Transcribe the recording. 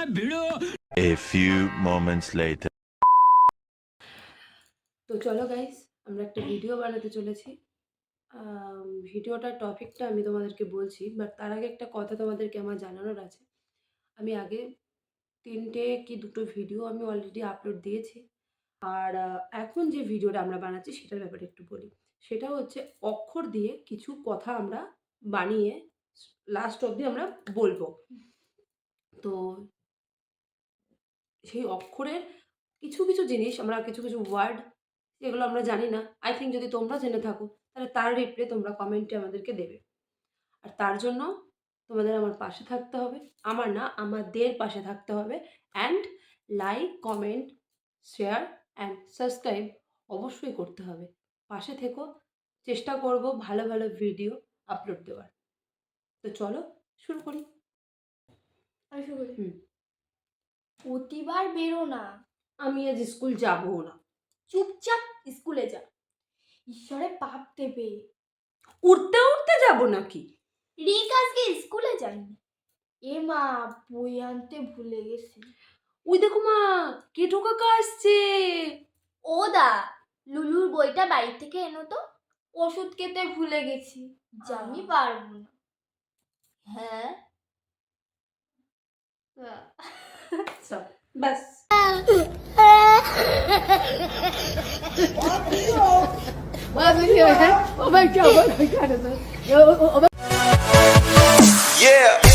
A few moments later. তো চলো guys, আমরা একটা ভিডিও বানাতে চলেছি। ভিডিওটার টপিকটা আমি তোমাদেরকে বলছি, বাট তার আগে একটা কথা তোমাদেরকে আমার জানানোর আছে। আমি আগে 3টে কি 2টো ভিডিও আমি অলরেডি আপলোড দিয়েছি। আর এখন যে ভিডিওটা আমরা বানাচ্ছি সেটার ব্যাপারে একটু বলি। সেটা হচ্ছে অক্ষর দিয়ে কিছু কথা আমরা বানিয়ে লাস্ট অবধি আমরা বলবো। তো সেই অক্ষরের কিছু কিছু জিনিস, আমরা কিছু কিছু ওয়ার্ড যেগুলো আমরা জানি না, আই থিঙ্ক যদি তোমরা জেনে থাকো তাহলে তার রিপ্লাই তোমরা কমেন্টে আমাদেরকে দেবে। আর তার জন্য তোমাদের আমার পাশে থাকতে হবে, আমার না আমাদের পাশে থাকতে হবে। And like, comment, share and subscribe অবশ্যই করতে হবে। পাশে থেকো, চেষ্টা করব ভালো ভালো ভিডিও আপলোড দেওয়ার। তো চলো শুরু করি। আমি শুরু করি। হুম। প্রতিবার বেরো না, আমি আজ স্কুল যাবো না। চুপচাপ স্কুলে যা, ঈশ্বরে পাপ দেবে। উঠতে উঠতে যাবো নাকি? রিক আজকে স্কুলে যায়নি। এ মা, বই আনতে ভুলে গেছি। ওই দেখো মা, কেটো কাকা আসছে। ও দা, লুলুর বইটা বাড়ি থেকে এনো তো, ওষুধ খেতে ভুলে গেছি, আমি পারবো না। হ্যাঁ ব্যাস। Yeah.